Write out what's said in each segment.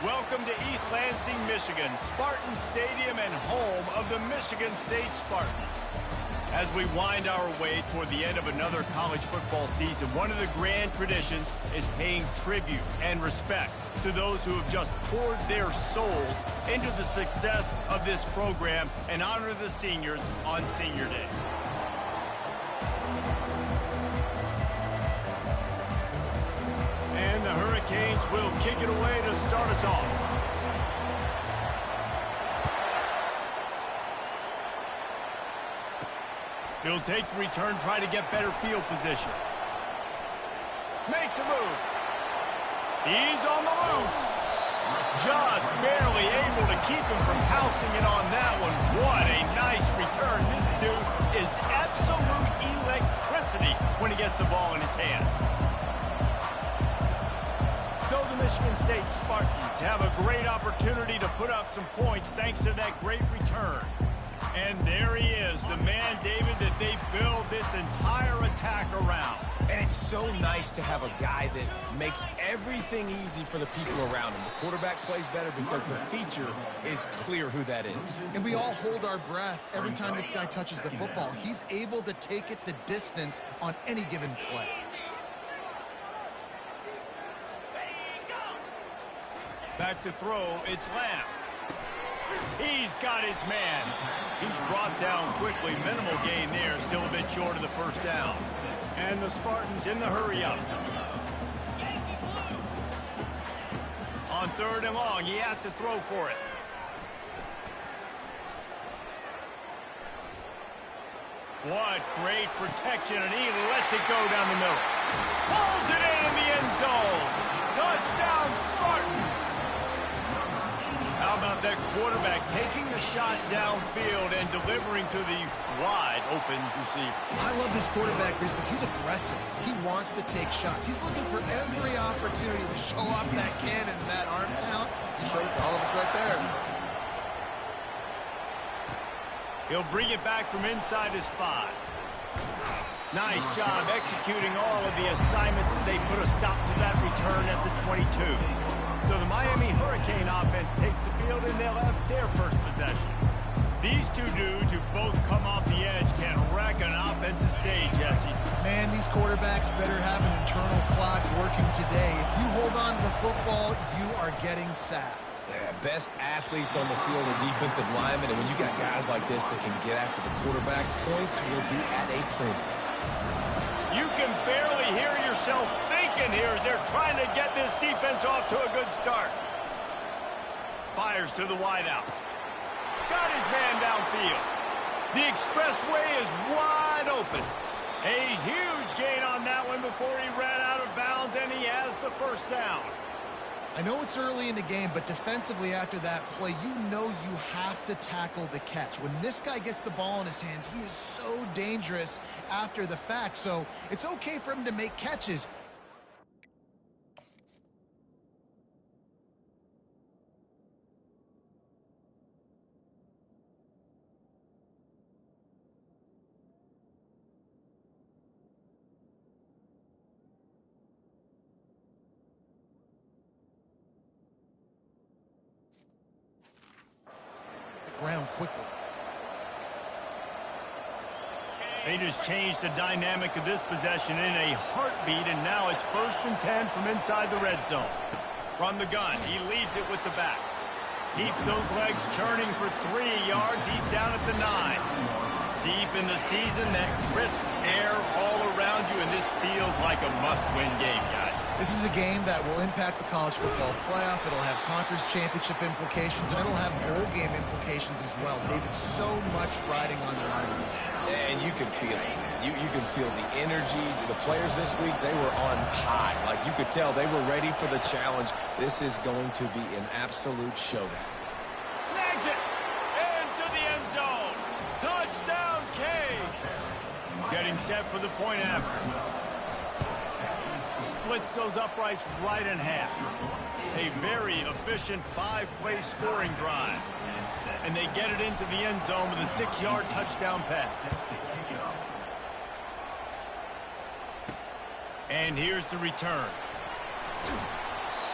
Welcome to East Lansing, Michigan, Spartan Stadium and home of the Michigan State Spartans. As we wind our way toward the end of another college football season, one of the grand traditions is paying tribute and respect to those who have just poured their souls into the success of this program and honor the seniors on Senior Day. And the Hurricanes will kick it away to start us off. He'll take the return, try to get better field position. Makes a move. He's on the loose. Just barely able to keep him from pouncing it on that one. What a nice return. This dude is absolute electricity when he gets the ball in his hands. So the Michigan State Spartans have a great opportunity to put up some points thanks to that great return. And there he is, the man, David, that they build this entire attack around. And it's so nice to have a guy that makes everything easy for the people around him. The quarterback plays better because the feature is clear who that is. And we all hold our breath every time this guy touches the football. He's able to take it the distance on any given play. Back to throw, it's Lamb. He's got his man. He's brought down quickly. Minimal gain there, still a bit short of the first down. And the Spartans in the hurry-up. On 3rd and long, he has to throw for it. What great protection, and he lets it go down the middle. Pulls it in the end zone. Touchdown, Spartans. How about that quarterback taking the shot downfield and delivering to the wide open receiver? I love this quarterback because he's aggressive. He wants to take shots. He's looking for every opportunity to show off that cannon and that arm talent. He showed it to all of us right there. He'll bring it back from inside his 5. Nice job executing all of the assignments as they put a stop to that return at the 22. So the Miami Hurricane offense takes the field, and they'll have their first possession. These two dudes who both come off the edge can wreck an offensive stage, Jesse. Man, these quarterbacks better have an internal clock working today. If you hold on to the football, you are getting sacked. Yeah, best athletes on the field are defensive linemen, and when you got guys like this that can get after the quarterback, points will be at a premium. You can barely hear yourself thinking here as they're trying to get this defense off to a good start. Fires to the wideout. Got his man downfield. The expressway is wide open. A huge gain on that one before he ran out of bounds, and he has the first down. I know it's early in the game, but defensively after that play, you know you have to tackle the catch. When this guy gets the ball in his hands, he is so dangerous after the fact. So it's okay for him to make catches. Ground quickly. They just changed the dynamic of this possession in a heartbeat, and now it's 1st and 10 from inside the red zone. From the gun, he leaves it with the back. Keeps those legs churning for 3 yards. He's down at the 9. Deep in the season, that crisp air all around you, and this feels like a must-win game, guys. This is a game that will impact the college football playoff. It'll have conference championship implications, and it'll have bowl game implications as well. David, so much riding on their hands. And you can feel it. You can feel the energy. The players this week, they were on high. Like you could tell they were ready for the challenge. This is going to be an absolute showdown. Snags it into the end zone. Touchdown, K. Getting set for the point after. Splits those uprights right in half. A very efficient 5-play scoring drive. And they get it into the end zone with a 6-yard touchdown pass. And here's the return.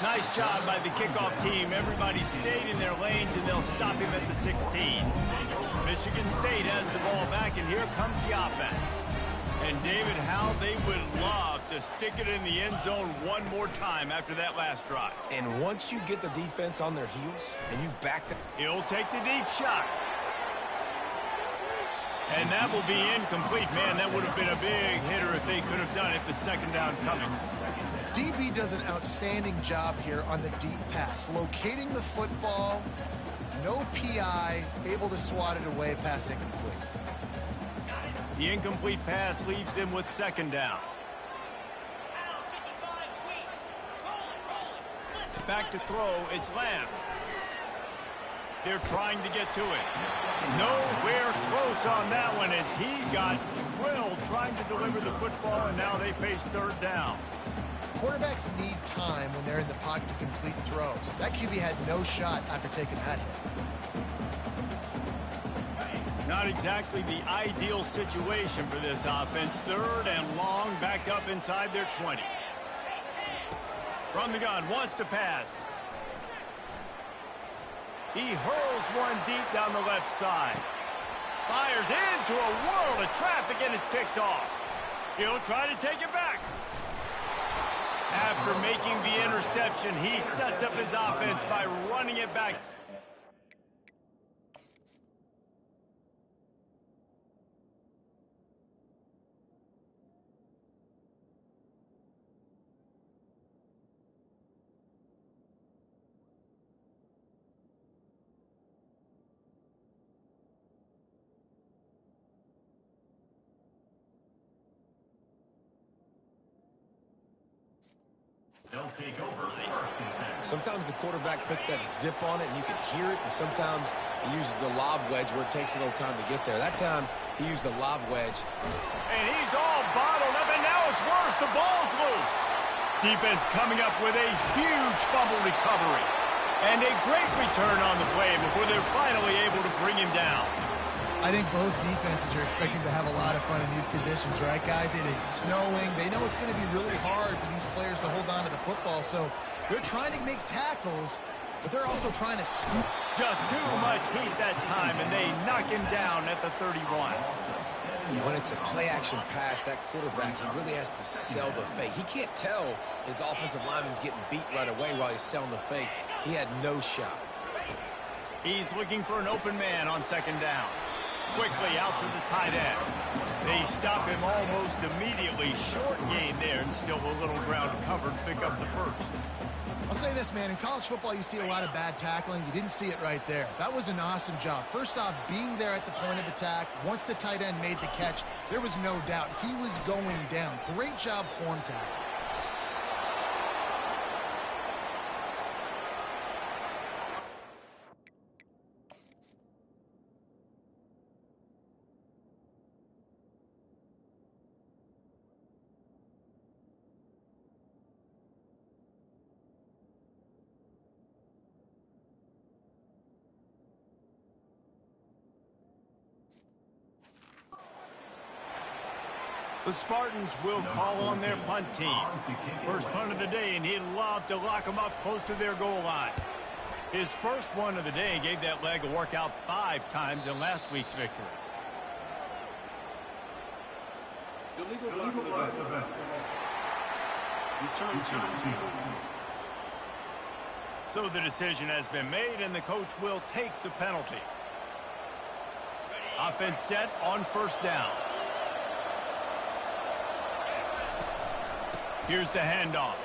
Nice job by the kickoff team. Everybody stayed in their lanes, and they'll stop him at the 16. Michigan State has the ball back, and here comes the offense. And David, how they would love to stick it in the end zone one more time after that last drive. And once you get the defense on their heels and you back them, he'll take the deep shot. And that will be incomplete. Man, that would have been a big hitter if they could have done it, but second down coming. DB does an outstanding job here on the deep pass, locating the football, no PI, able to swat it away, pass incomplete. The incomplete pass leaves him with second down. Back to throw, it's Lamb. They're trying to get to it. Nowhere close on that one as he got drilled trying to deliver the football, and now they face third down. Quarterbacks need time when they're in the pocket to complete throws. That QB had no shot after taking that hit. Not exactly the ideal situation for this offense. Third and long, back up inside their 20. From the gun, wants to pass. He hurls one deep down the left side. Fires into a world of traffic, and it's picked off. He'll try to take it back. After making the interception, he sets up his offense by running it back. They'll take over first and 10. sometimes the quarterback puts that zip on it and you can hear it, and sometimes he uses the lob wedge where it takes a little time to get there. That time he used the lob wedge. And he's all bottled up, and now it's worse. The ball's loose. Defense coming up with a huge fumble recovery. And a great return on the play before they're finally able to bring him down. I think both defenses are expecting to have a lot of fun in these conditions, right, guys? It is snowing. They know it's going to be really hard for these players to hold on to the football, so they're trying to make tackles, but they're also trying to scoop. Just too much heat that time, and they knock him down at the 31. When it's a play-action pass, that quarterback, he really has to sell the fake. He can't tell his offensive lineman's getting beat right away while he's selling the fake. He had no shot. He's looking for an open man on second down. Quickly out to the tight end. They stop him almost immediately. Short gain there, and still a little ground covered. Pick up the first. I'll say this, man. In college football, you see a lot of bad tackling. You didn't see it right there. That was an awesome job. First off, being there at the point of attack. Once the tight end made the catch, there was no doubt he was going down. Great job form tackle. The Spartans will call on their punt team. First punt of the day, and he'd love to lock them up close to their goal line. His first one of the day gave that leg a workout 5 times in last week's victory. Illegal block event. Return team. So the decision has been made, and the coach will take the penalty. Offense set on first down. Here's the handoff.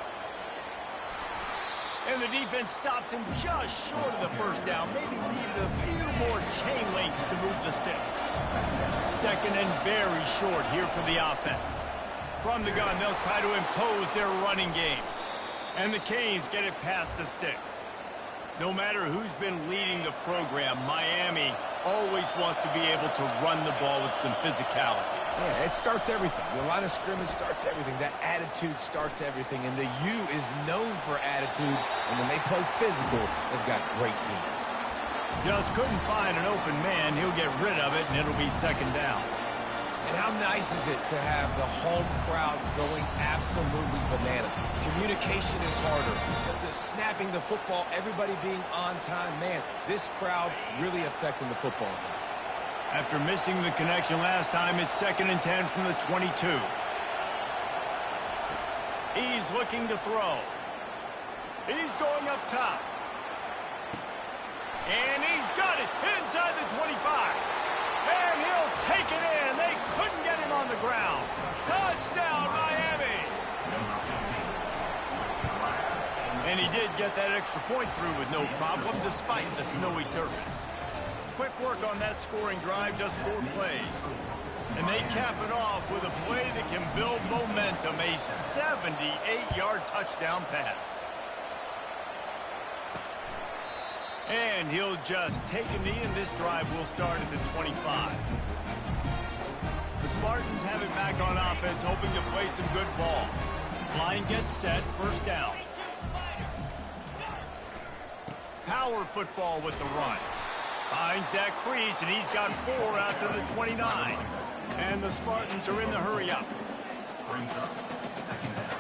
And the defense stops him just short of the first down. Maybe needed a few more chain links to move the sticks. Second and very short here for the offense. From the gun, they'll try to impose their running game. And the Canes get it past the sticks. No matter who's been leading the program, Miami always wants to be able to run the ball with some physicality. Yeah, it starts everything. The line of scrimmage starts everything. That attitude starts everything. And the U is known for attitude. And when they play physical, they've got great teams. Just couldn't find an open man. He'll get rid of it, and it'll be second down. And how nice is it to have the home crowd going absolutely bananas? Communication is harder. The snapping the football, everybody being on time. Man, this crowd really affecting the football game. After missing the connection last time, it's 2nd and 10 from the 22. He's looking to throw. He's going up top. And he's got it inside the 25. And he'll take it in. They couldn't get him on the ground. Touchdown, Miami. And he did get that extra point through with no problem despite the snowy surface. Quick work on that scoring drive, just 4 plays. And they cap it off with a play that can build momentum, a 78-yard touchdown pass. And he'll just take a knee, and this drive will start at the 25. The Spartans have it back on offense, hoping to play some good ball. Line gets set, 1st down. Power football with the run. Finds that crease, and he's got 4 out to the 29. And the Spartans are in the hurry up. Brings up 2nd down.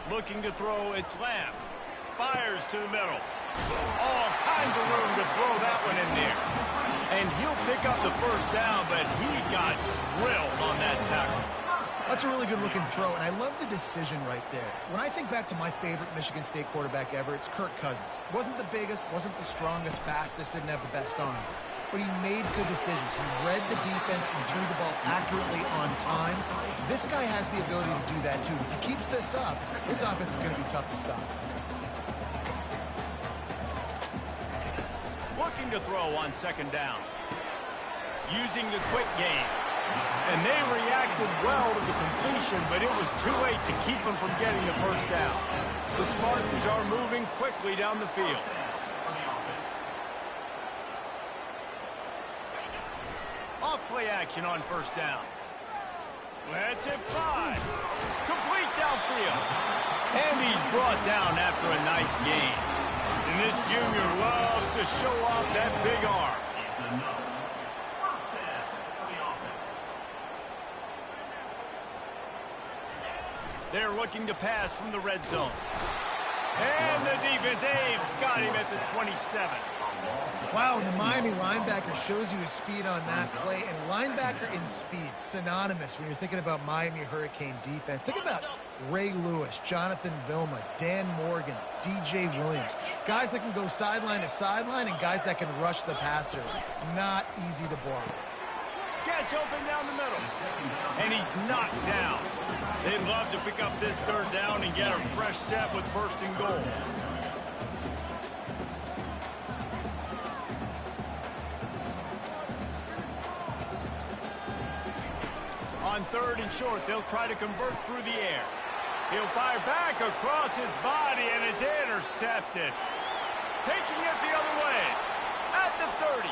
Looking to throw, it's Lamb. Fires to the middle. All kinds of room to throw that one in there. And he'll pick up the 1st down, but he got drilled on that tackle. That's a really good-looking throw, and I love the decision right there. When I think back to my favorite Michigan State quarterback ever, it's Kirk Cousins. Wasn't the biggest, wasn't the strongest, fastest, didn't have the best arm. But he made good decisions. He read the defense and threw the ball accurately on time. This guy has the ability to do that, too. If he keeps this up, this offense is going to be tough to stop. Looking to throw on 2nd down. Using the quick game. And they reacted well to the completion, but it was too late to keep them from getting the 1st down. The Spartans are moving quickly down the field. Off-play action on 1st down. Let's it fly. Complete downfield. And he's brought down after a nice gain. And this junior loves to show off that big arm. They're looking to pass from the red zone. And the defense, they've got him at the 27. Wow, and the Miami linebacker shows you his speed on that play. And linebacker in speed, synonymous when you're thinking about Miami Hurricane defense. Think about Ray Lewis, Jonathan Vilma, Dan Morgan, DJ Williams. Guys that can go sideline to sideline and guys that can rush the passer. Not easy to block. Catch open down the middle. And he's knocked down. They'd love to pick up this 3rd down and get a fresh set with 1st and goal. On 3rd and short, they'll try to convert through the air. He'll fire back across his body, and it's intercepted. Taking it the other way. At the 30.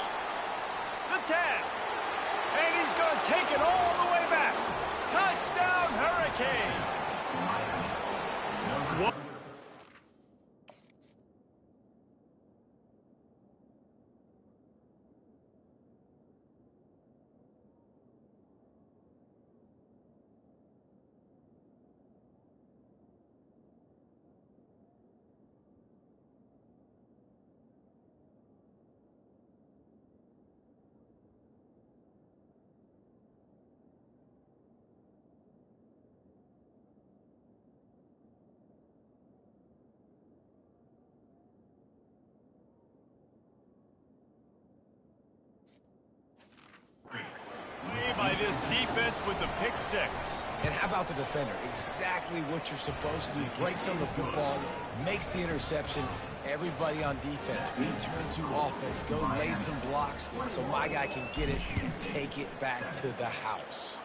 The 10. And he's going to take it all the way back. Touchdown, Hurricanes. What? By this defense with the pick 6. And how about the defender? Exactly what you're supposed to do. Breaks on the football, makes the interception. Everybody on defense, we turn to offense. Go lay some blocks so my guy can get it and take it back to the house.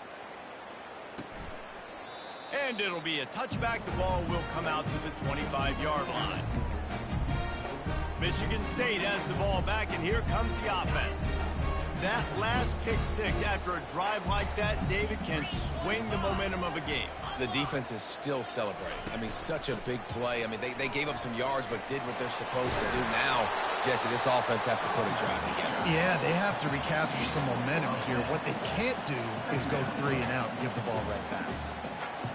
And it'll be a touchback. The ball will come out to the 25-yard line. Michigan State has the ball back, and here comes the offense. That last pick 6 after a drive like that, David, can swing the momentum of a game. The defense is still celebrating. I mean, such a big play. I mean, they gave up some yards but did what they're supposed to do. Now, Jesse, this offense has to put a drive together. Yeah, they have to recapture some momentum here. What they can't do is go 3 and out and give the ball right back.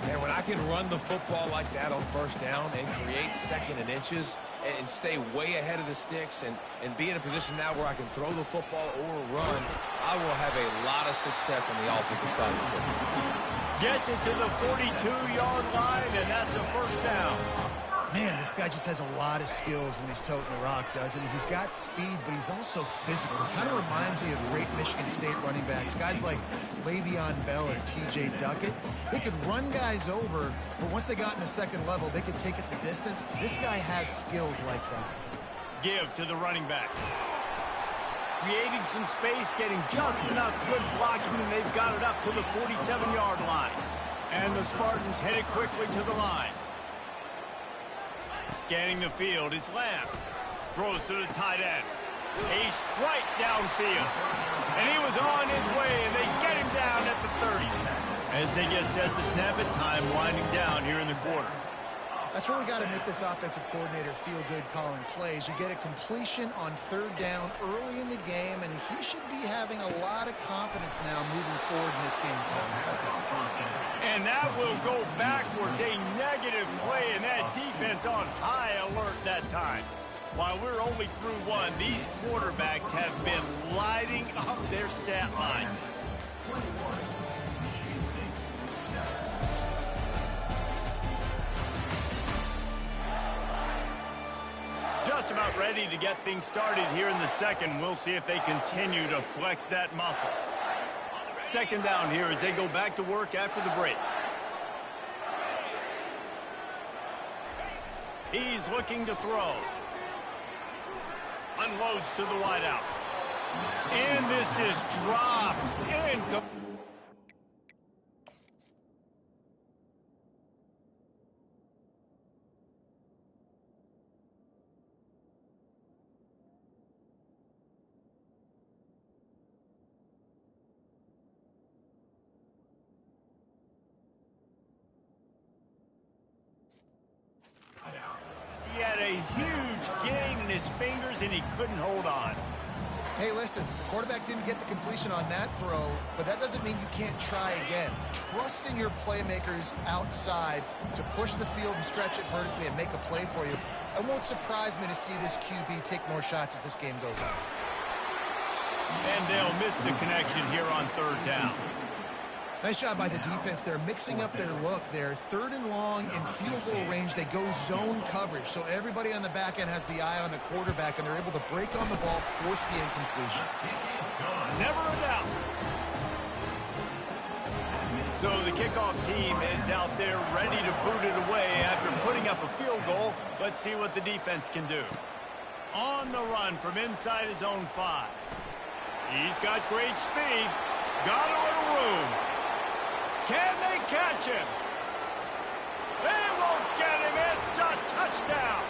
Man, when I can run the football like that on first down and create 2nd and inches and stay way ahead of the sticks and be in a position now where I can throw the football or run, I will have a lot of success on the offensive side of the football. Gets it to the 42-yard line, and that's a first down. Man, this guy just has a lot of skills when he's toting the rock, doesn't he? He's got speed, but he's also physical. It kind of reminds me of great Michigan State running backs, guys like Le'Veon Bell or T.J. Duckett. They could run guys over, but once they got in the second level, they could take it the distance. This guy has skills like that. Give to the running back. Creating some space, getting just enough good blocking, and they've got it up to the 47-yard line. And the Spartans headed quickly to the line. Scanning the field, it's Lamb. Throws to the tight end. A strike downfield. And he was on his way, and they get him down at the 30. As they get set to snap it, time winding down here in the quarter. That's really got to make this offensive coordinator feel good calling plays. You get a completion on 3rd down early in the game, and he should be having a lot of confidence now moving forward in this game calling plays. And that will go backwards, a negative play, and that defense on high alert that time. While we're only through 1, these quarterbacks have been lighting up their stat line. Just about ready to get things started here in the second. We'll see if they continue to flex that muscle. Second down here as they go back to work after the break. He's looking to throw. Unloads to the wideout. And this is dropped. Incomplete. He had a huge gain in his fingers, and he couldn't hold on. Hey, listen, the quarterback didn't get the completion on that throw, but that doesn't mean you can't try again. Trust in your playmakers outside to push the field and stretch it vertically and make a play for you. It won't surprise me to see this QB take more shots as this game goes on. And they'll miss the connection here on 3rd down. Nice job by the defense. They're mixing up their look. They're 3rd and long in field goal range. They go zone coverage. So everybody on the back end has the eye on the quarterback, and they're able to break on the ball, force the incompletion. Never a doubt. So the kickoff team is out there ready to boot it away after putting up a field goal. Let's see what the defense can do. On the run from inside his own 5. He's got great speed. Got a little room. Can they catch him? They won't get him. It's a touchdown.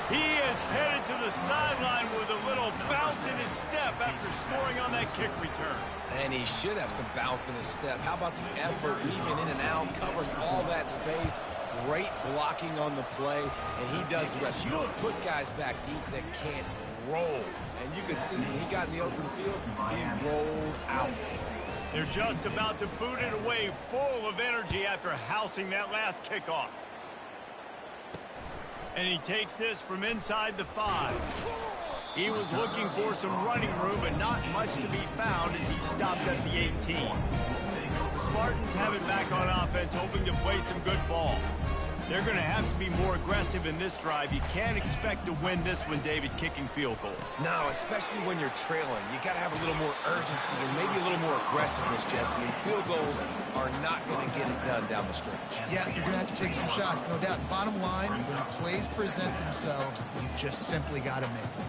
He is headed to the sideline with a little bounce in his step after scoring on that kick return. And he should have some bounce in his step. How about the effort, weaving in and out, covering all that space. Great blocking on the play, and he does the rest. You don't put guys back deep that can't roll. And you could see when he got in the open field, he rolled out. They're just about to boot it away, full of energy after housing that last kickoff. And he takes this from inside the 5. He was looking for some running room, but not much to be found as he stopped at the 18. The Spartans have it back on offense, hoping to play some good ball. They're going to have to be more aggressive in this drive. You can't expect to win this one, David, kicking field goals. No, especially when you're trailing. You got to have a little more urgency and maybe a little more aggressiveness, Jesse. And field goals are not going to get it done down the stretch. Yeah, you're going to have to take some shots, no doubt. Bottom line, when plays present themselves, you just simply got to make them.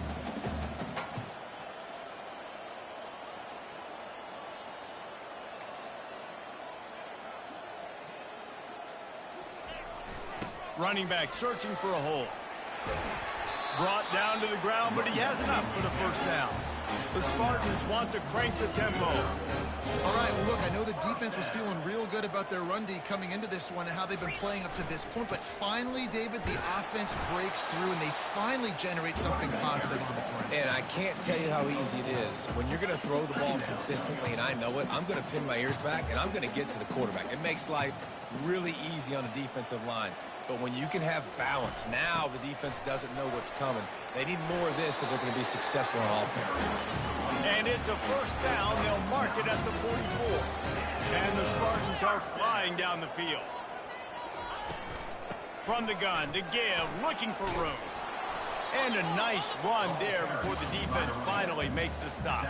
Running back searching for a hole. Brought down to the ground, but he has enough for the first down. The Spartans want to crank the tempo. All right, well, look, I know the defense was feeling real good about their run D coming into this one and how they've been playing up to this point, but finally, David, the offense breaks through and they finally generate something positive on the play. And I can't tell you how easy it is. When you're going to throw the ball consistently, and I know it, I'm going to pin my ears back, and I'm going to get to the quarterback. It makes life really easy on a defensive line. But when you can have balance, now the defense doesn't know what's coming. They need more of this if they're going to be successful on offense. And it's a first down. They'll mark it at the 44. And the Spartans are flying down the field. From the gun to give, looking for room. And a nice run there before the defense finally makes the stop.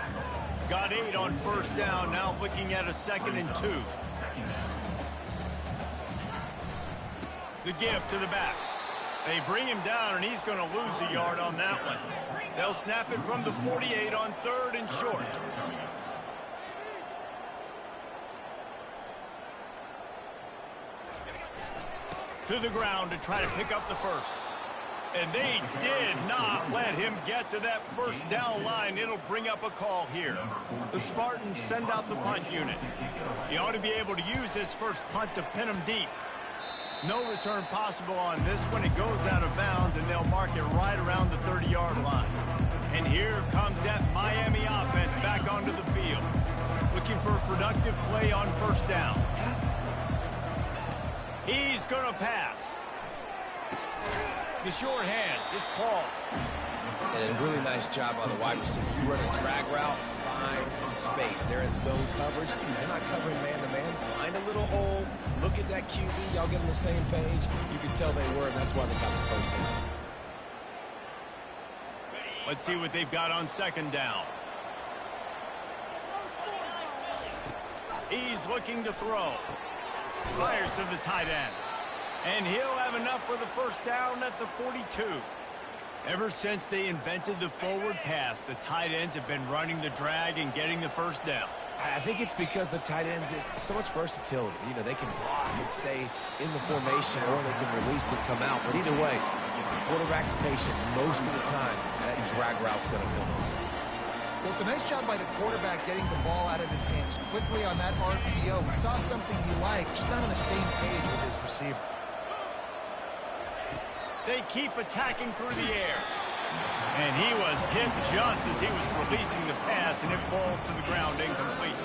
Got 8 on first down, now looking at a 2nd and 2. The give to the back. They bring him down, and he's going to lose a yard on that one. They'll snap it from the 48 on 3rd and short. To the ground to try to pick up the first. And they did not let him get to that first down line. It'll bring up a call here. The Spartans send out the punt unit. He ought to be able to use his first punt to pin him deep. No return possible on this one. It goes out of bounds, and they'll mark it right around the 30-yard line. And here comes that Miami offense back onto the field, looking for a productive play on first down. He's going to pass. The short hands, it's Paul. And a really nice job on the wide receiver. You run a drag route, find space. They're in zone coverage. They're not covering man-to-man. Find a little hole. Look at that QB. Y'all get on the same page. You can tell they were, and that's why they got the first down. Let's see what they've got on 2nd down. He's looking to throw. Fires to the tight end. And he'll have enough for the first down at the 42. Ever since they invented the forward pass, the tight ends have been running the drag and getting the first down. I think it's because the tight ends just so much versatility. You know, they can block and stay in the formation, or they can release and come out. But either way, if the quarterback's patient most of the time, that drag route's going to come up. Well, it's a nice job by the quarterback getting the ball out of his hands quickly on that RPO. We saw something he liked, just not on the same page with his receiver. They keep attacking through the air. And he was hit just as he was releasing the pass, and it falls to the ground incomplete.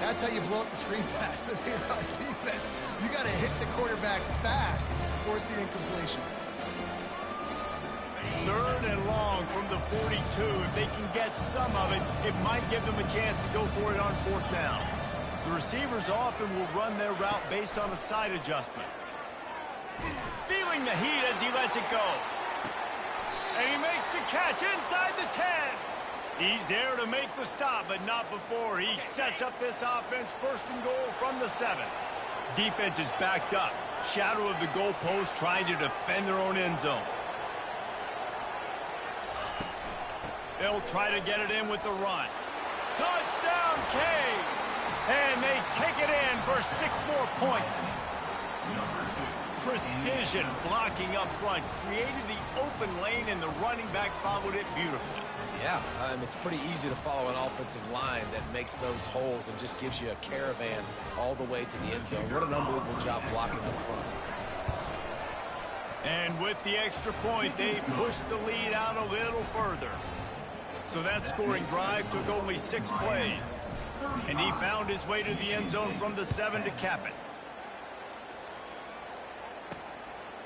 That's how you blow up the screen pass if you're on defense. You got to hit the quarterback fast to force the incompletion. 3rd and long from the 42. If they can get some of it, it might give them a chance to go for it on 4th down. The receivers often will run their route based on a side adjustment. Feeling the heat as he lets it go. And he makes the catch inside the 10. He's there to make the stop, but not before. He sets up this offense 1st and goal from the 7. Defense is backed up. Shadow of the goalpost, trying to defend their own end zone. They'll try to get it in with the run. Touchdown, Canes! And they take it in for 6 more points. Precision blocking up front created the open lane, and the running back followed it beautifully. Yeah, it's pretty easy to follow an offensive line that makes those holes and just gives you a caravan all the way to the end zone. What an unbelievable job blocking up front. And with the extra point, they pushed the lead out a little further. So that scoring drive took only 6 plays. And he found his way to the end zone from the 7 to cap it.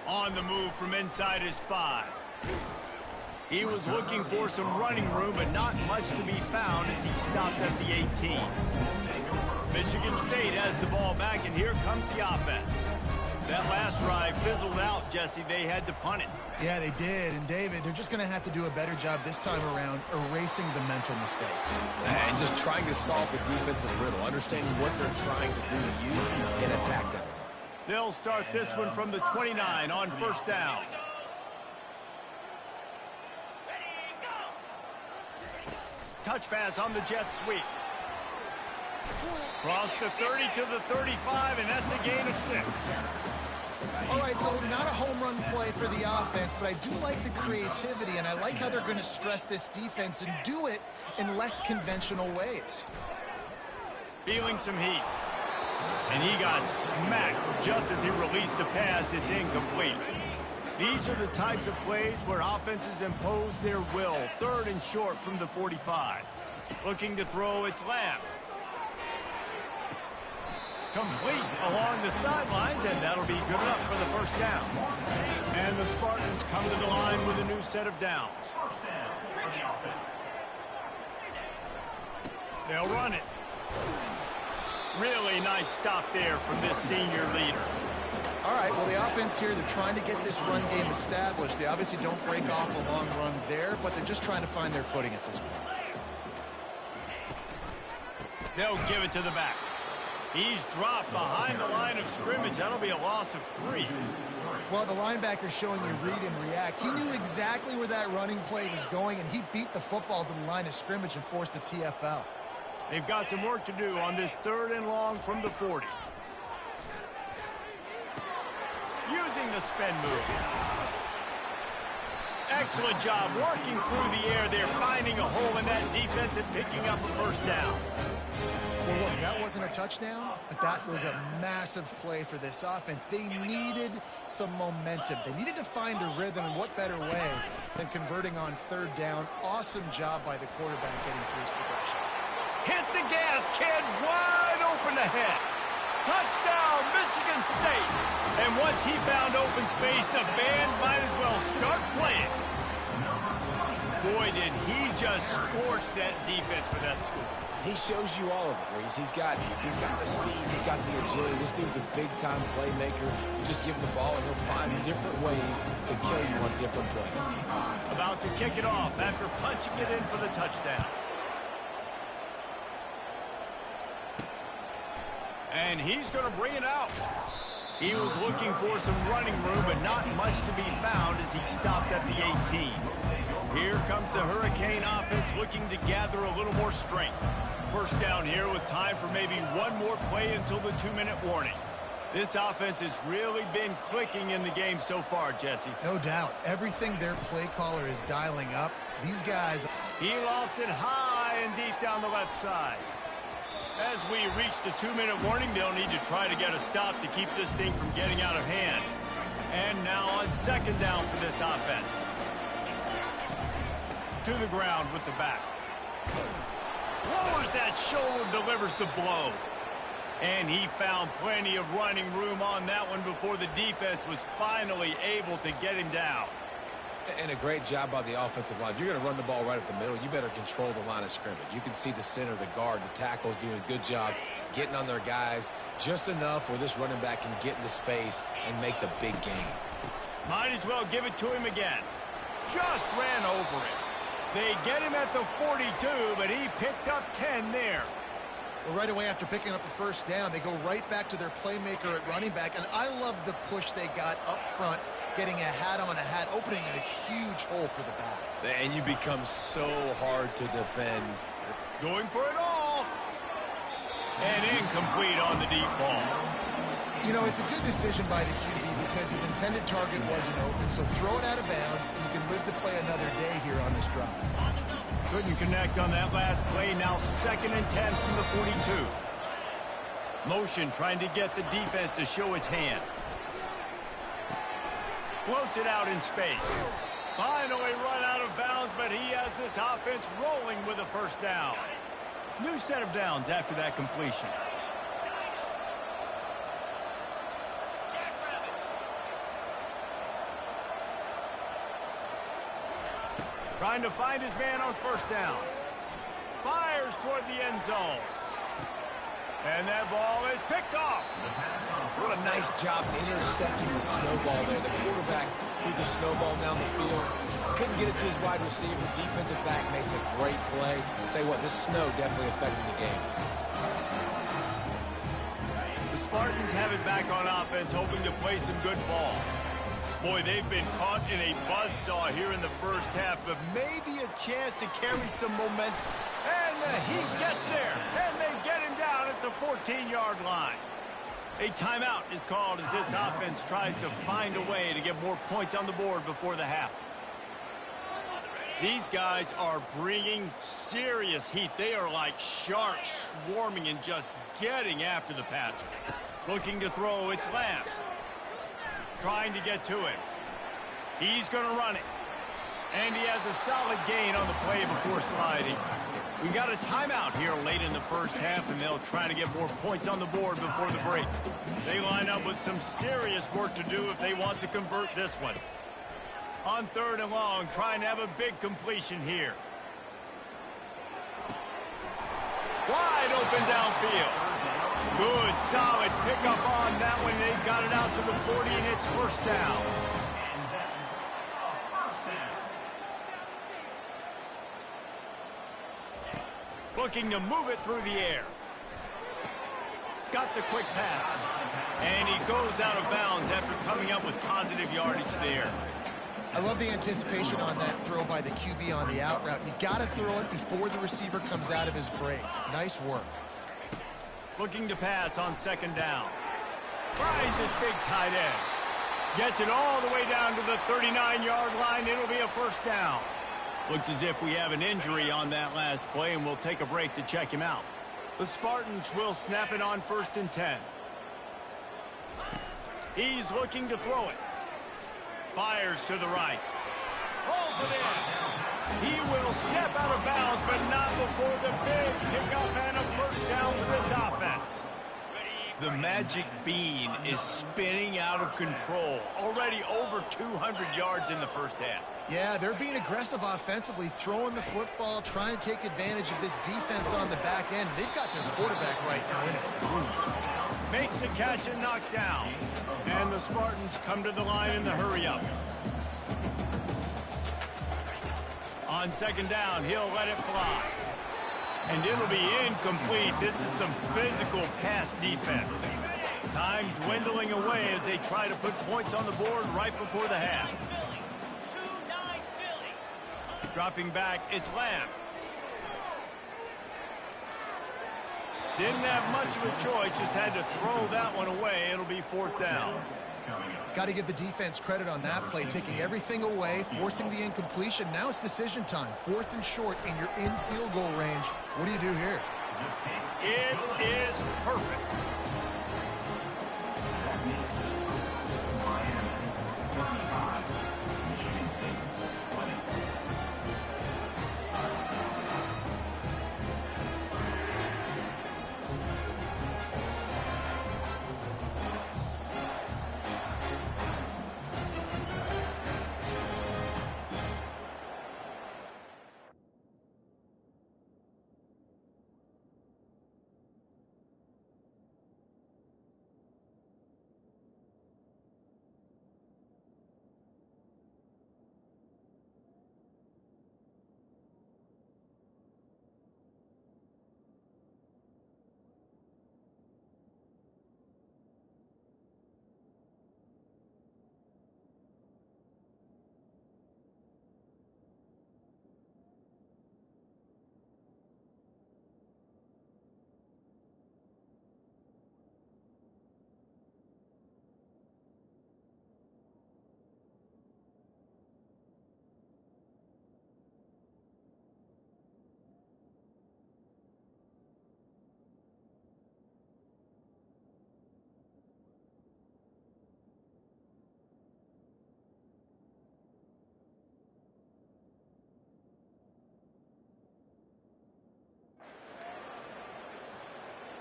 On the move from inside his 5. He was looking for some running room, but not much to be found as he stopped at the 18. Michigan State has the ball back, and here comes the offense. That last drive fizzled out, Jesse. They had to punt it. Yeah, they did. And, David, they're just going to have to do a better job this time around erasing the mental mistakes. And just trying to solve the defensive riddle, understanding what they're trying to do to you and attack them. They'll start this one from the 29 on 1st down. Touch pass on the jet sweep. Cross the 30 to the 35, and that's a gain of 6. All right, so not a home run play for the offense, but I do like the creativity, and I like how they're going to stress this defense and do it in less conventional ways. Feeling some heat. And he got smacked just as he released the pass. It's incomplete. These are the types of plays where offenses impose their will. 3rd and short from the 45. Looking to throw, it's Lamb. Complete along the sidelines, and that'll be good enough for the first down. And the Spartans come to the line with a new set of downs. They'll run it. Really nice stop there from this senior leader. All right, well, the offense here, they're trying to get this run game established. They obviously don't break off a long run there, but they're just trying to find their footing at this point. They'll give it to the back. He's dropped behind the line of scrimmage. That'll be a loss of 3. Well, the linebacker's showing you read and react. He knew exactly where that running play was going, and he beat the football to the line of scrimmage and forced the TFL. They've got some work to do on this 3rd and long from the 40. Using the spin move. Excellent job working through the air there, finding a hole in that defense and picking up a first down. Well, look, that wasn't a touchdown, but that was a massive play for this offense. They needed some momentum. They needed to find a rhythm, and what better way than converting on 3rd down. Awesome job by the quarterback getting through his progression. Hit the gas, kid, wide open ahead. Touchdown, Michigan State. And once he found open space, the band might as well start playing. Boy, did he just scorch that defense for that score. He shows you all of it, Reese. He's got the speed, he's got the agility. This dude's a big-time playmaker. You just give him the ball, and he'll find different ways to kill you on different plays. About to kick it off after punching it in for the touchdown. And he's going to bring it out. He was looking for some running room, but not much to be found as he stopped at the 18. Here comes the Hurricane offense looking to gather a little more strength. First down here with time for maybe one more play until the 2-minute warning. This offense has really been clicking in the game so far, Jesse. No doubt. Everything their play caller is dialing up. These guys... He lofts it high and deep down the left side. As we reach the 2-minute warning, they'll need to try to get a stop to keep this thing from getting out of hand. And now on 2nd down for this offense. To the ground with the back. Lowers that shoulder, delivers the blow. And he found plenty of running room on that one before the defense was finally able to get him down. And a great job by the offensive line. If you're going to run the ball right at the middle, you better control the line of scrimmage. You can see the center, the guard, the tackles doing a good job getting on their guys just enough where this running back can get into space and make the big game. Might as well give it to him again. Just ran over it. They get him at the 42, but he picked up 10 there. Well, right away after picking up the first down, they go right back to their playmaker at running back. And I love the push they got up front, getting a hat on a hat, opening a huge hole for the back. And you become so hard to defend. Going for it all. And incomplete on the deep ball. You know, it's a good decision by the QB because his intended target wasn't open. So throw it out of bounds, and you can live to play another day here on this drive. Couldn't connect on that last play. Now 2nd and 10 from the 42. Motion trying to get the defense to show his hand. Floats it out in space. Finally run out of bounds, but he has this offense rolling with a first down. New set of downs after that completion. Trying to find his man on first down. Fires toward the end zone. And that ball is picked off. What a nice job intercepting the snowball there. The quarterback threw the snowball down the field. Couldn't get it to his wide receiver. Defensive back makes a great play. I'll tell you what, this snow definitely affected the game. The Spartans have it back on offense, hoping to play some good ball. Boy, they've been caught in a buzzsaw here in the first half, but maybe a chance to carry some momentum. And he gets there, and they get him down at the 14-yard line. A timeout is called as this offense tries to find a way to get more points on the board before the half. These guys are bringing serious heat. They are like sharks swarming and just getting after the passer. Looking to throw, it's Lamb. Trying to get to him. He's going to run it. And he has a solid gain on the play before sliding. We got a timeout here late in the first half, and they'll try to get more points on the board before the break. They line up with some serious work to do if they want to convert this one. On 3rd and long, trying to have a big completion here. Wide open downfield. Good, solid pickup on that one. They've got it out to the 40, and it's first down. Looking to move it through the air. Got the quick pass. And he goes out of bounds after coming up with positive yardage there. I love the anticipation on that throw by the QB on the out route. You got to throw it before the receiver comes out of his break. Nice work. Looking to pass on 2nd down. Finds his big tight end. Gets it all the way down to the 39-yard line. It'll be a first down. Looks as if we have an injury on that last play, and we'll take a break to check him out. The Spartans will snap it on 1st and 10. He's looking to throw it. Fires to the right. Rolls it in. He will step out of bounds, but not before the big pickup and a first down for this offense. The magic bean is spinning out of control. Already over 200 yards in the first half. Yeah, they're being aggressive offensively, throwing the football, trying to take advantage of this defense on the back end. They've got their quarterback right now in a groove. Makes a catch and knocked down. And the Spartans come to the line in the hurry-up. On 2nd down, he'll let it fly. And it'll be incomplete. This is some physical pass defense. Time dwindling away as they try to put points on the board right before the half. Dropping back, it's Lamb. Didn't have much of a choice, just had to throw that one away. It'll be 4th down. Got to give the defense credit on that play, taking everything away, forcing the incompletion. Now it's decision time. 4th and short, and you're in field goal range. What do you do here? It is perfect.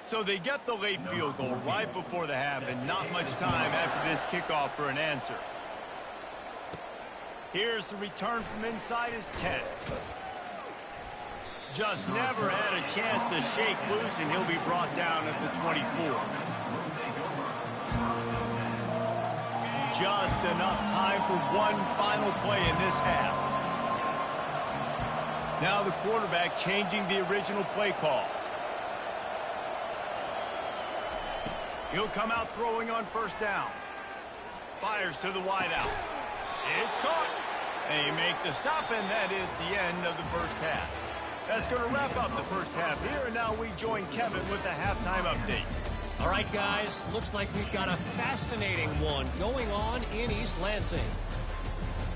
So they get the late field goal right before the half, and not much time after this kickoff for an answer. Here's the return from inside his 10. Just never had a chance to shake loose, and he'll be brought down at the 24. Just enough time for one final play in this half. Now the quarterback changing the original play call. He'll come out throwing on 1st down. Fires to the wideout. It's caught. They make the stop, and that is the end of the first half. That's going to wrap up the first half here, and now we join Kevin with the halftime update. All right, guys, looks like we've got a fascinating one going on in East Lansing.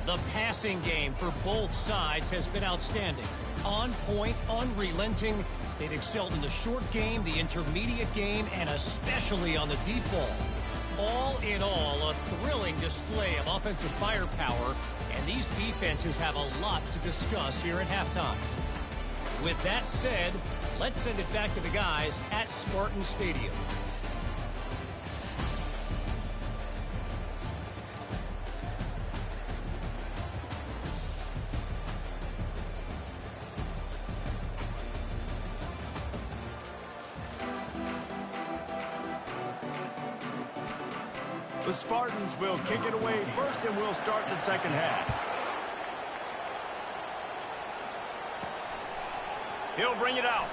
The passing game for both sides has been outstanding. On point, unrelenting. They've excelled in the short game, the intermediate game, and especially on the deep ball. All in all, a thrilling display of offensive firepower, and these defenses have a lot to discuss here at halftime. With that said, let's send it back to the guys at Spartan Stadium. The Spartans will kick it away first, and we'll start the second half. He'll bring it out.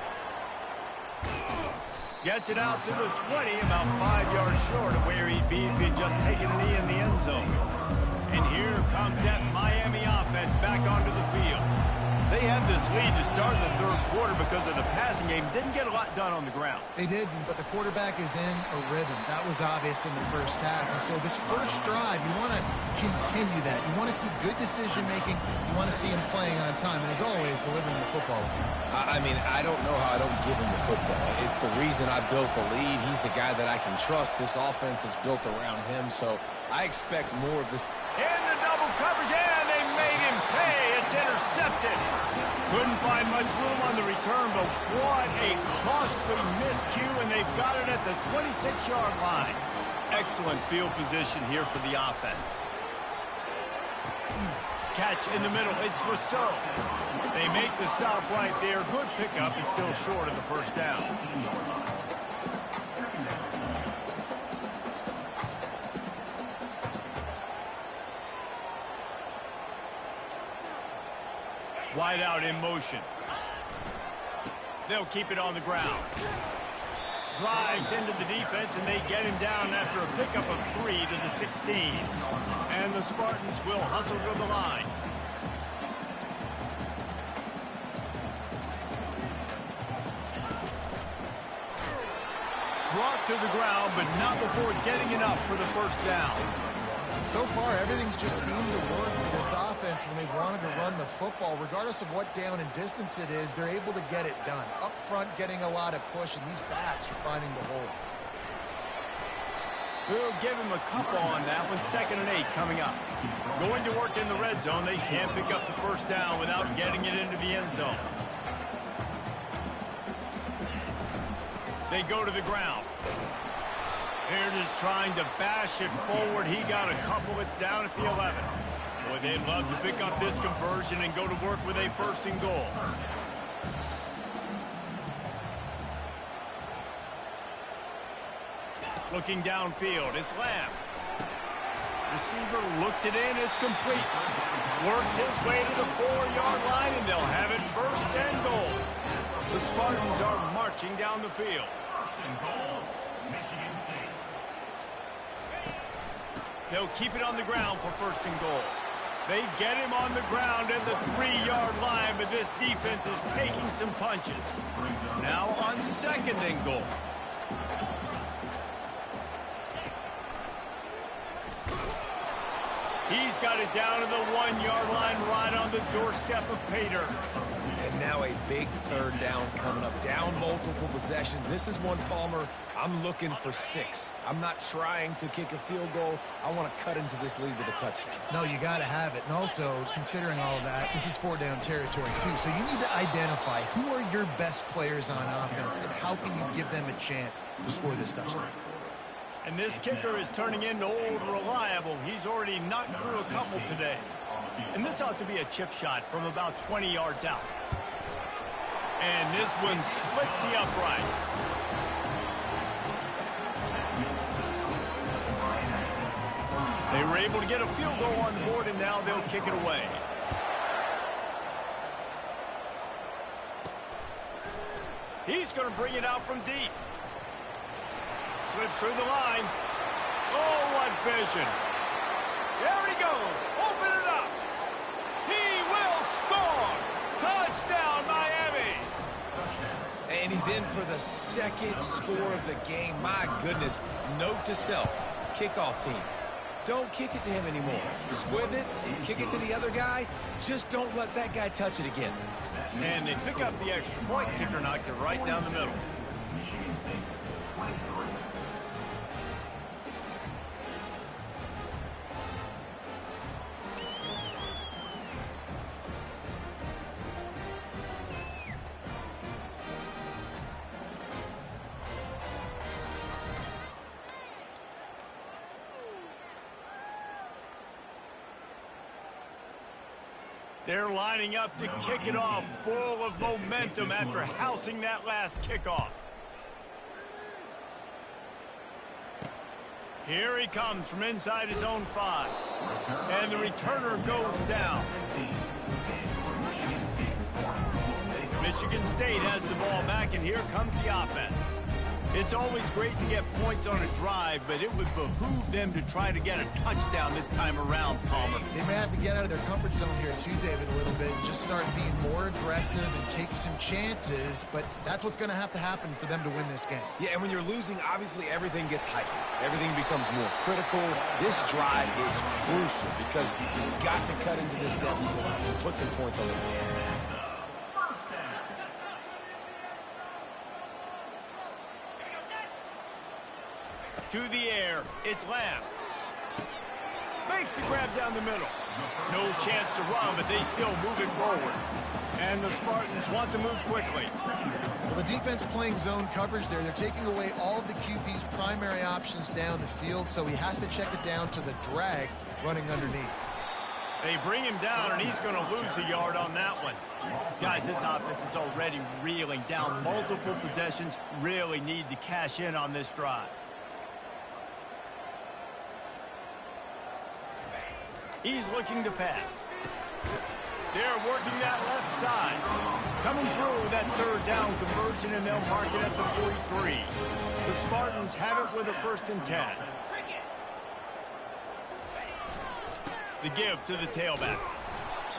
Gets it out to the 20, about 5 yards short of where he'd be if he'd just taken a knee in the end zone. And here comes that Miami offense back onto the field. They had this lead to start the third quarter because of the passing game. Didn't get a lot done on the ground. They did, but the quarterback is in a rhythm. That was obvious in the first half. And so this first drive, you want to continue that. You want to see good decision-making. You want to see him playing on time. And as always, delivering the football. I mean, I don't know how I don't give him the football. It's the reason I built the lead. He's the guy that I can trust. This offense is built around him, so I expect more of this. In the double coverage, and they made him pay. It's intercepted. Couldn't find much room on the return, but what a costly miscue, and they've got it at the 26-yard line. Excellent field position here for the offense. Catch in the middle. It's Rousseau. They make the stop right there. Good pickup. It's still short of the first down. Wide out in motion. They'll keep it on the ground. Drives into the defense, and they get him down after a pickup of 3 to the 16. And the Spartans will hustle to the line. Brought to the ground, but not before getting enough for the first down. So far, everything's just seemed to work for this offense when they've wanted to run the football. Regardless of what down and distance it is, they're able to get it done. Up front, getting a lot of push, and these backs are finding the holes. We'll give him a couple on that one. 2nd and 8 coming up. Going to work in the red zone. They can't pick up the first down without getting it into the end zone. They go to the ground. They're just trying to bash it forward. He got a couple. It's down at the 11. Boy, they'd love to pick up this conversion and go to work with a 1st and goal. Looking downfield, it's Lamb. Receiver looks it in, it's complete. Works his way to the 4-yard line, and they'll have it 1st and goal. The Spartans are marching down the field. 1st and goal, Michigan State. They'll keep it on the ground for 1st and goal. They get him on the ground at the 3-yard line, but this defense is taking some punches. Now on 2nd and goal. He's got it down to the 1-yard line, right on the doorstep of Pater. And now a big 3rd down coming up. Down multiple possessions. This is one, Palmer, I'm looking for 6. I'm not trying to kick a field goal. I want to cut into this lead with a touchdown. No, you got to have it. And also, considering all of that, this is 4-down territory, too. So you need to identify who are your best players on offense and how can you give them a chance to score this touchdown. And this kicker is turning into old reliable. He's already knocked through a couple today. And this ought to be a chip shot from about 20 yards out. And this one splits the uprights. They were able to get a field goal on the board, and now they'll kick it away. He's going to bring it out from deep. Slips through the line. Oh, what vision. There he goes. Open it up. He will score. Touchdown, Miami. And he's in for the second score of the game. My goodness. Note to self, kickoff team. Don't kick it to him anymore. Squib it, kick it to the other guy. Just don't let that guy touch it again. And they pick up the extra point. Kicker knocked it right down the middle. Michigan State 23. They're lining up to kick it off, full of momentum after housing that last kickoff. Here he comes from inside his own 5. And the returner goes down. Michigan State has the ball back, and here comes the offense. It's always great to get points on a drive, but it would behoove them to try to get a touchdown this time around, Palmer. They may have to get out of their comfort zone here too, David, a little bit, and just start being more aggressive and take some chances, but that's what's going to happen for them to win this game. Yeah, and when you're losing, obviously everything gets heightened. Everything becomes more critical. This drive is crucial because you've got to cut into this deficit and put some points on the board. To the air, it's Lamb. Makes the grab down the middle. No chance to run, but they still move it forward. And the Spartans want to move quickly. Well, the defense playing zone coverage there. They're taking away all of the QB's primary options down the field, so he has to check it down to the drag running underneath. They bring him down, and he's going to lose a yard on that one. Guys, this offense is already reeling down. Multiple possessions, really need to cash in on this drive. He's looking to pass. They're working that left side. Coming through that third down conversion, and they'll mark it at the 43. The Spartans have it with a 1st and 10. The give to the tailback.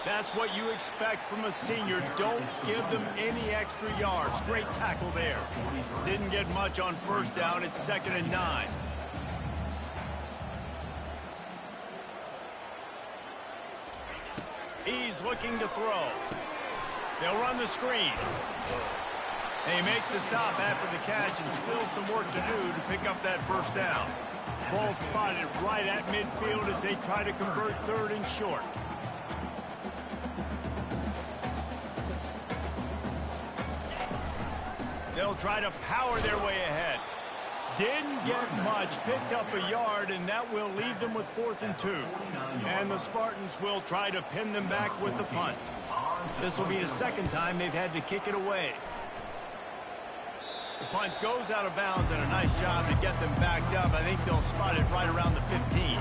That's what you expect from a senior. Don't give them any extra yards. Great tackle there. Didn't get much on 1st down. It's 2nd and 9. He's looking to throw. They'll run the screen. They make the stop after the catch, and still some work to do to pick up that 1st down. Ball spotted right at midfield as they try to convert 3rd and short. They'll try to power their way ahead. Didn't get much, picked up a yard, and that will leave them with 4th and 2. And the Spartans will try to pin them back with the punt. This will be the 2nd time they've had to kick it away. The punt goes out of bounds, and a nice job to get them backed up. I think they'll spot it right around the 15.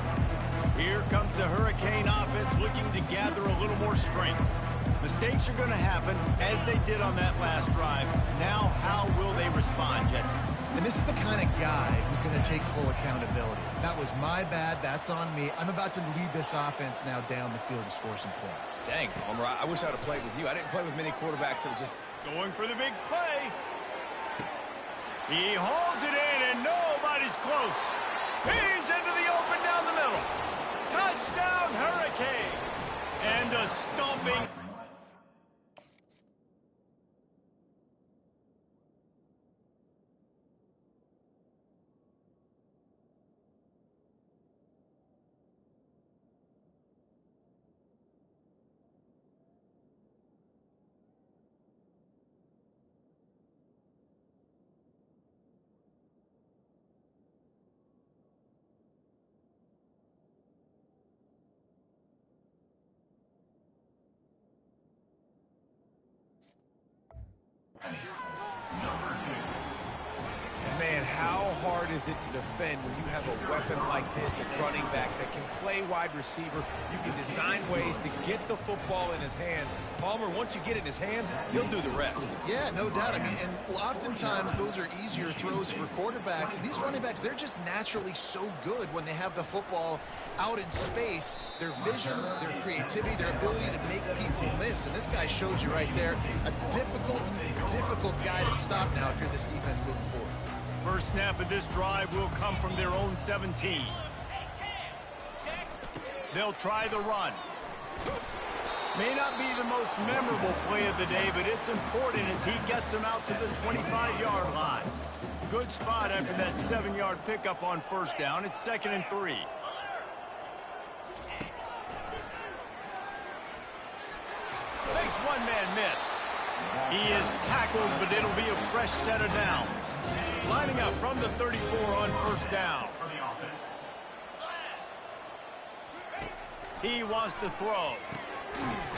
Here comes the Hurricane offense looking to gather a little more strength. Mistakes are going to happen, as they did on that last drive. Now, how will they respond, Jesse? And this is the kind of guy who's going to take full accountability. That was my bad. That's on me. I'm about to lead this offense now down the field and score some points. Dang, Palmer, I wish I would have played with you. I didn't play with many quarterbacks that would just... Going for the big play. He holds it in, and nobody's close. He's into the open down the middle. Touchdown, Hurricane. And a stomping... man, how hard is it to defend when you have a weapon like this at running back that can play wide receiver? You can design ways to get the football in his hand. Palmer, once you get it in his hands, he'll do the rest. Yeah, no doubt. I mean, and oftentimes those are easier throws for quarterbacks. These running backs, they're just naturally so good when they have the football out in space. Their vision, their creativity, their ability to make people miss. And this guy showed you right there, a difficult guy to stop now if you're this defense moving forward. First snap of this drive will come from their own 17. They'll try the run. May not be the most memorable play of the day, but it's important as he gets them out to the 25-yard line. Good spot after that 7-yard pickup on first down. It's 2nd and 3. Makes one man miss. He is tackled, but it'll be a fresh set of downs. Lining up from the 34 on first down. He wants to throw.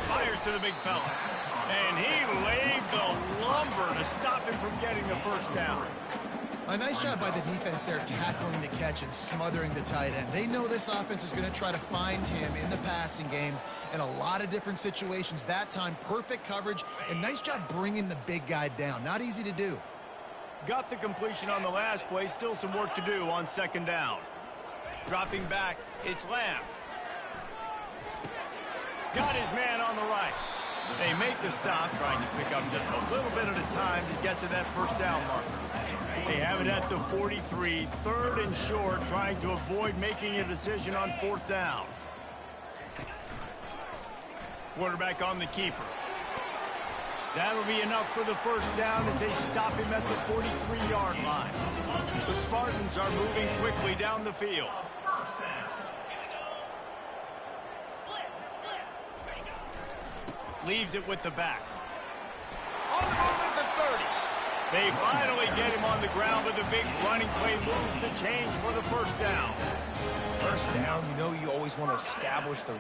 Fires to the big fella. And he laid the lumber to stop him from getting the first down. A nice job by the defense there tackling the catch and smothering the tight end. They know this offense is going to try to find him in the passing game in a lot of different situations. That time, perfect coverage, and nice job bringing the big guy down. Not easy to do. Got the completion on the last play. Still some work to do on 2nd down. Dropping back, it's Lamb. Got his man on the right. They make the stop, trying to pick up just a little bit at a time to get to that first down marker. They have it at the 43, 3rd and short, trying to avoid making a decision on 4th down. Quarterback on the keeper. That'll be enough for the first down as they stop him at the 43-yard line. The Spartans are moving quickly down the field. Leaves it with the back. On the move at the 30. They finally get him on the ground, but the big running play moves to change for the first down. First down, you know you always want to establish the...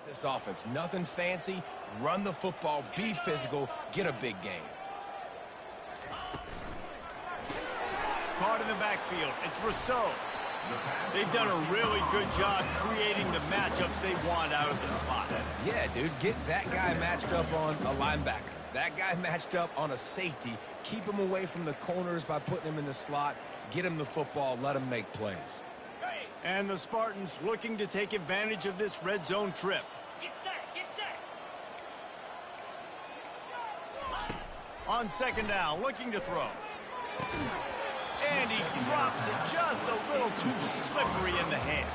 This offense, nothing fancy, run the football, be physical, get a big game. Caught in the backfield, it's Rousseau. They've done a really good job creating the matchups they want out of the slot. Yeah, dude, get that guy matched up on a linebacker. That guy matched up on a safety. Keep him away from the corners by putting him in the slot. Get him the football, let him make plays. And the Spartans looking to take advantage of this red zone trip. Get set, get set. On 2nd down, looking to throw. And he drops it just a little too slippery in the hands.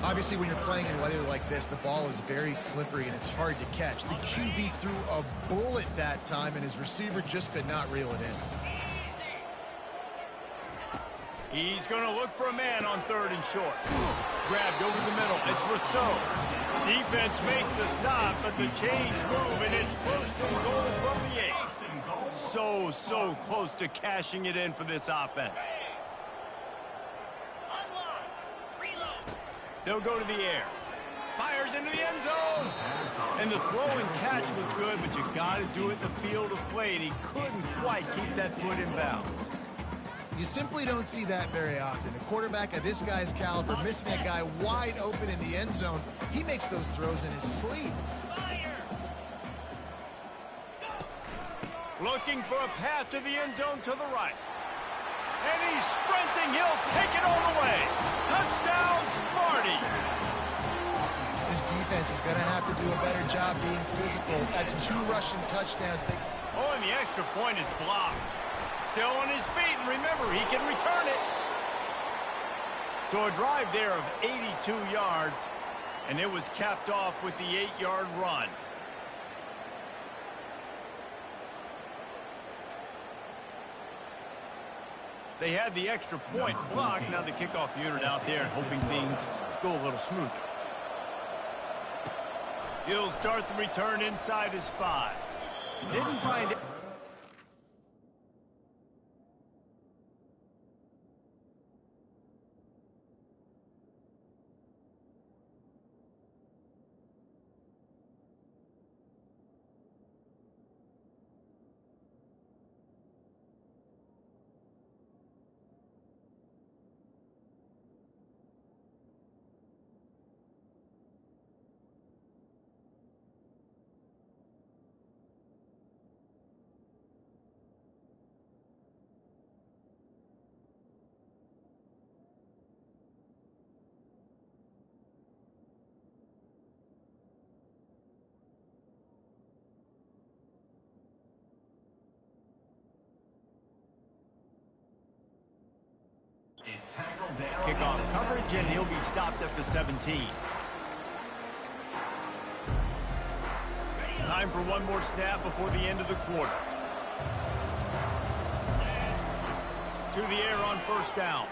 Obviously, when you're playing in weather like this, the ball is very slippery and it's hard to catch. The QB threw a bullet that time, and his receiver just could not reel it in. He's going to look for a man on 3rd and short. Grabbed over the middle. It's Rousseau. Defense makes the stop, but the chains move, and it's 1st and goal from the 8. So close to cashing it in for this offense. They'll go to the air. Fires into the end zone. And the throw and catch was good, but you got to do it in the field of play, and he couldn't quite keep that foot in bounds. You simply don't see that very often. A quarterback of this guy's caliber missing a guy wide open in the end zone. He makes those throws in his sleep. Looking for a path to the end zone to the right. And he's sprinting. He'll take it all the way. Touchdown, Sparty. This defense is going to have to do a better job being physical. That's 2 rushing touchdowns. Oh, and the extra point is blocked. Still on his feet, and remember, he can return it. So a drive there of 82 yards, and it was capped off with the 8-yard run. They had the extra point blocked. Now the kickoff unit out there and hoping things go a little smoother. He'll start the return inside his 5. Didn't find it. Kickoff coverage, and he'll be stopped at the 17. Time for one more snap before the end of the quarter. To the air on first down.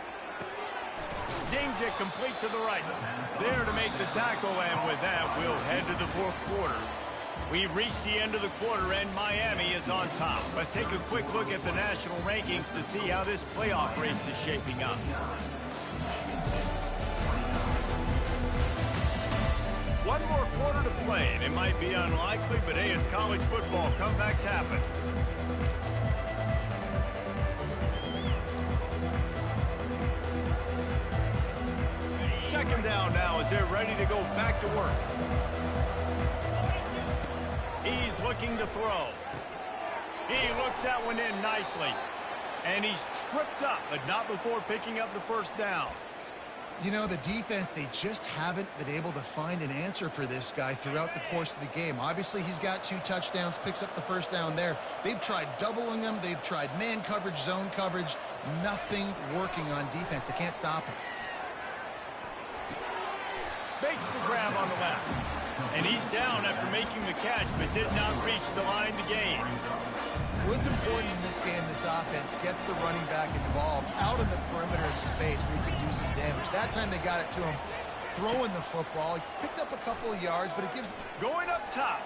Zings it complete to the right. There to make the tackle, and with that, we'll head to the fourth quarter. We've reached the end of the quarter, and Miami is on top. Let's take a quick look at the national rankings to see how this playoff race is shaping up. One more quarter to play, and it might be unlikely, but hey, it's college football. Comebacks happen. Second down now as they're ready to go back to work. He's looking to throw. He looks that one in nicely. And he's tripped up, but not before picking up the first down. You know, the defense, they just haven't been able to find an answer for this guy throughout the course of the game. Obviously, he's got 2 touchdowns, picks up the first down there. They've tried doubling him. They've tried man coverage, zone coverage. Nothing working on defense. They can't stop him. Makes the grab on the left. And he's down after making the catch, but did not reach the line to gain. What's important in this game, this offense gets the running back involved out in the perimeter of space where you can do some damage. That time they got it to him throwing the football. He picked up a couple of yards, but it gives... Going up top.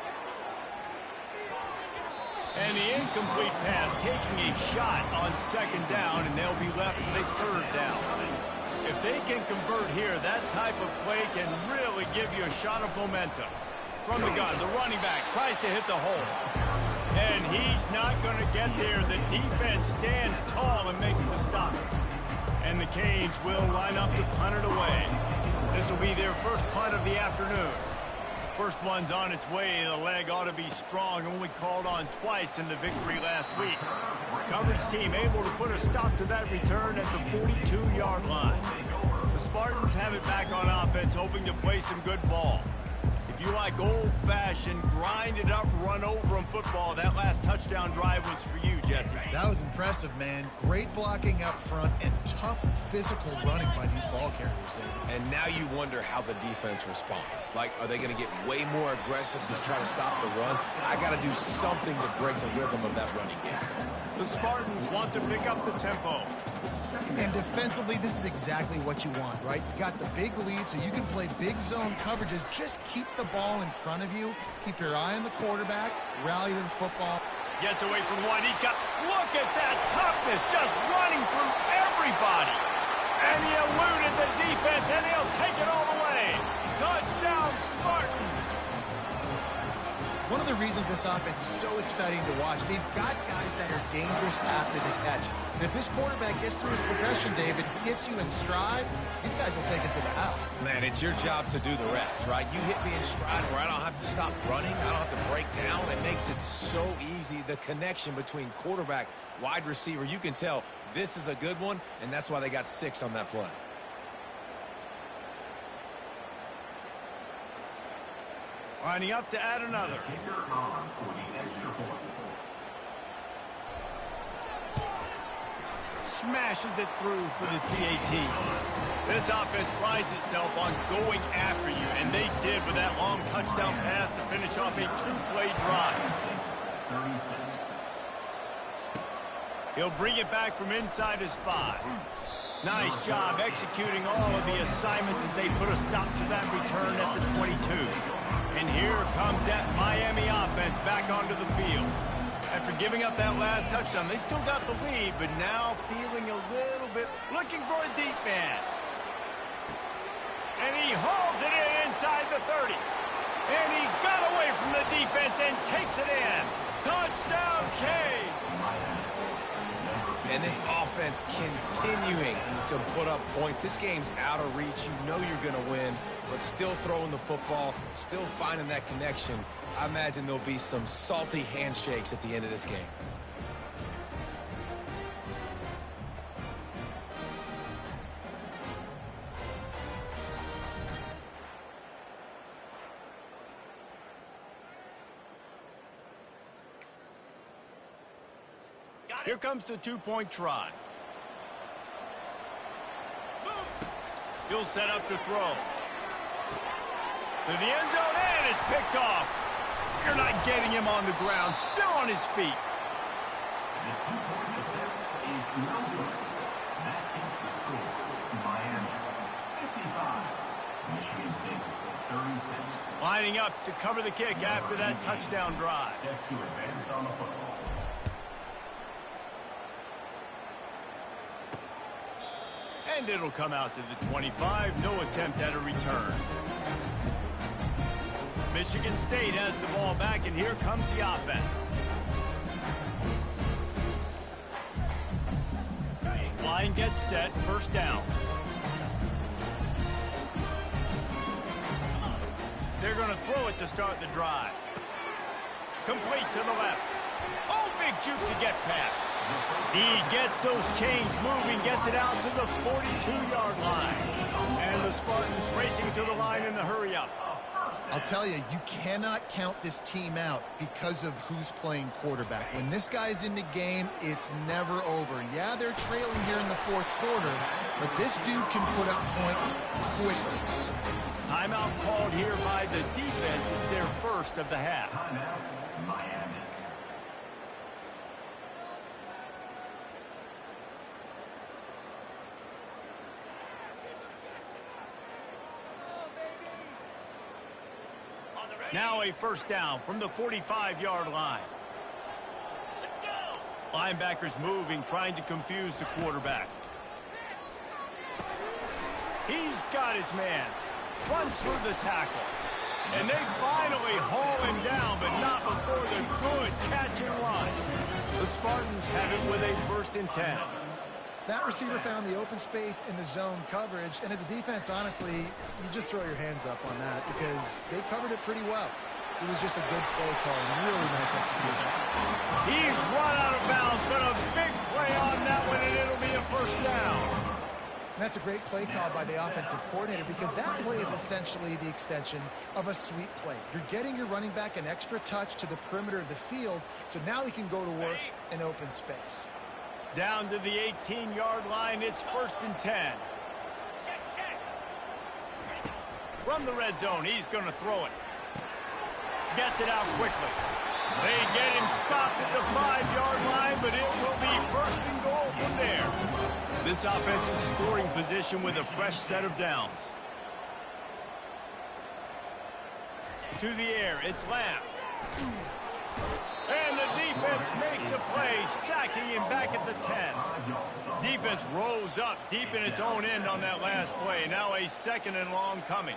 And the incomplete pass taking a shot on second down, and they'll be left with a third down. If they can convert here, that type of play can really give you a shot of momentum. From the gun, the running back tries to hit the hole. And he's not going to get there. The defense stands tall and makes the stop. And the Canes will line up to punt it away. This will be their first punt of the afternoon. First one's on its way. The leg ought to be strong. Only called on twice in the victory last week. Coverage team able to put a stop to that return at the 42-yard line. The Spartans have it back on offense, hoping to play some good ball. If you like old-fashioned, grind-it-up, run-over-'em football, that last touchdown drive was for you, Jesse. That was impressive, man. Great blocking up front and tough physical running by these ball carriers, David. And now you wonder how the defense responds. Like, are they going to get way more aggressive to try to stop the run? I got to do something to break the rhythm of that running game. The Spartans want to pick up the tempo. And defensively, this is exactly what you want, right? You got the big lead, so you can play big zone coverages. Just keep the ball in front of you. Keep your eye on the quarterback. Rally to the football. Gets away from one. He's got, look at that toughness, just running through everybody. And he eluded the defense, and he'll take it all the way. Touchdown, Spartans. One of the reasons this offense is so exciting to watch, they've got guys that are dangerous after the catch. And if this quarterback gets through his progression, David, hits you in stride, these guys will take it to the house. Man, it's your job to do the rest, right? You hit me in stride where I don't have to stop running. I don't have to break down. It makes it so easy. The connection between quarterback, wide receiver, you can tell this is a good one, and that's why they got 6 on that play. Lining up to add another. Smashes it through for the PAT. This offense prides itself on going after you, and they did with that long touchdown pass to finish off a 2-play drive. He'll bring it back from inside his 5. Nice job executing all of the assignments as they put a stop to that return at the 22. And here comes that Miami offense back onto the field. After giving up that last touchdown, they still got the lead, but now feeling a little bit, looking for a deep man. And he hauls it in inside the 30. And he got away from the defense and takes it in. Touchdown, Canes! And this offense continuing to put up points. This game's out of reach. You know you're going to win, but still throwing the football, still finding that connection. I imagine there'll be some salty handshakes at the end of this game. Here comes the 2-point try. He'll set up to throw. To the end zone, and it's picked off. You're not getting him on the ground. Still on his feet. The two-point attempt is no good. That keeps the score. Miami, 55. Michigan State, 36. Lining up to cover the kick after that touchdown drive. Set to advance on the football. And it'll come out to the 25. No attempt at a return. Michigan State has the ball back, and here comes the offense. Line gets set, first down. They're going to throw it to start the drive. Complete to the left. Oh, big juke to get past. He gets those chains moving, gets it out to the 42-yard line. And the Spartans racing to the line in the hurry-up. I'll tell you, you cannot count this team out because of who's playing quarterback. When this guy's in the game, it's never over. Yeah, they're trailing here in the fourth quarter, but this dude can put up points quickly. Timeout called here by the defense. It's their first of the half. Timeout, Miami. Now a first down from the 45-yard line. Linebackers moving, trying to confuse the quarterback. He's got his man. Runs through the tackle. And they finally haul him down, but not before the good catch and run. The Spartans have it with a 1st and 10. That receiver found the open space in the zone coverage, and as a defense, honestly, you just throw your hands up on that because they covered it pretty well. It was just a good play call and really nice execution. He's run out of bounds, but a big play on that one, and it'll be a first down. And that's a great play call by the offensive coordinator because that play is essentially the extension of a sweep play. You're getting your running back an extra touch to the perimeter of the field, so now he can go to work in open space. Down to the 18-yard line, it's 1st and 10. From the red zone, he's going to throw it. Gets it out quickly. They get him stopped at the 5-yard line, but it will be 1st and goal from there. This offensive scoring position with a fresh set of downs. To the air, it's Lamb. And the defense makes a play, sacking him back at the 10. Defense rose up deep in its own end on that last play. Now a 2nd and long coming.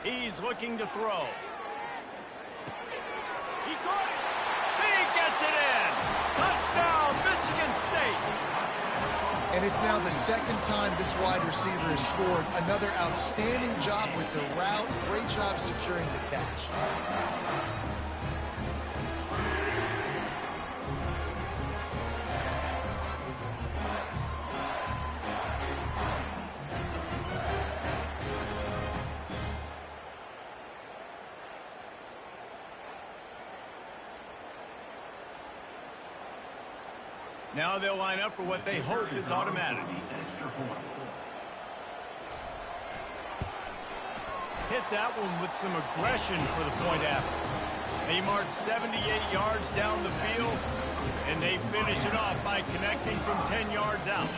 He's looking to throw. He caught it. He gets it in. Touchdown, Michigan State. And it's now the 2nd time this wide receiver has scored. Another outstanding job with the route. Great job securing the catch. Now they'll line up for what they hope is automatic. Hit that one with some aggression for the point after. They march 78 yards down the field, and they finish it off by connecting from 10 yards out.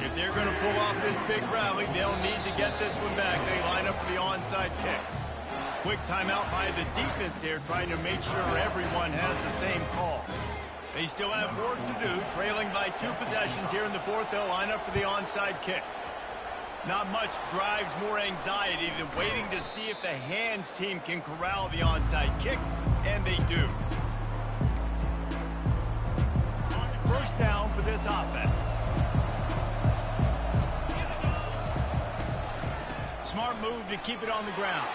If they're going to pull off this big rally, they'll need to get this one back. They line up for the onside kick. Quick timeout by the defense there, trying to make sure everyone has the same call. They still have work to do, trailing by 2 possessions here in the 4th. They'll line up for the onside kick. Not much drives more anxiety than waiting to see if the hands team can corral the onside kick, and they do. 1st down for this offense. Smart move to keep it on the ground.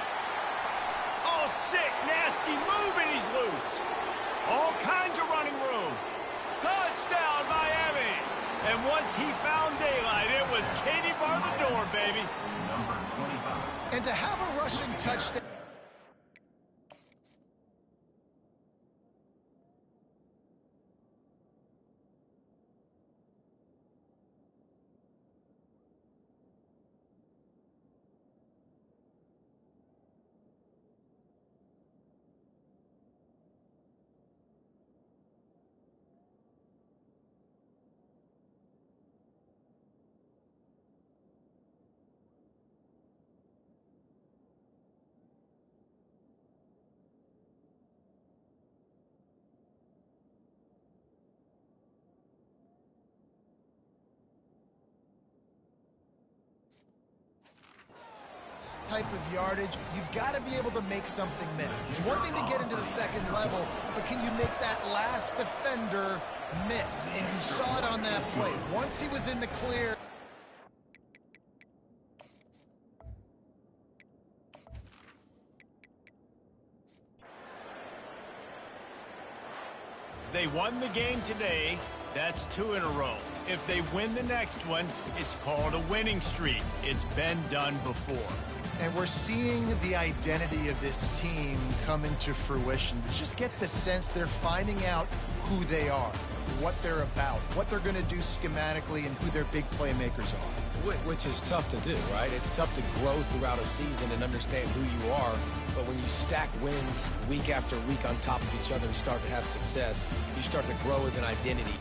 Oh, sick, nasty move, and he's loose. All kinds of running room. Touchdown, Miami. And once he found daylight, it was Katie bar the door, baby. Number 25. And to have a rushing touchdown. type of yardage, you've got to be able to make something miss. It's one thing to get into the second level, but can you make that last defender miss? And you saw it on that play. Once he was in the clear. They won the game today. That's 2 in a row. If they win the next one, it's called a winning streak. It's been done before. And we're seeing the identity of this team come into fruition. Just get the sense they're finding out who they are, what they're about, what they're going to do schematically, and who their big playmakers are. Which is tough to do, right? It's tough to grow throughout a season and understand who you are. But when you stack wins week after week on top of each other and start to have success, you start to grow as an identity.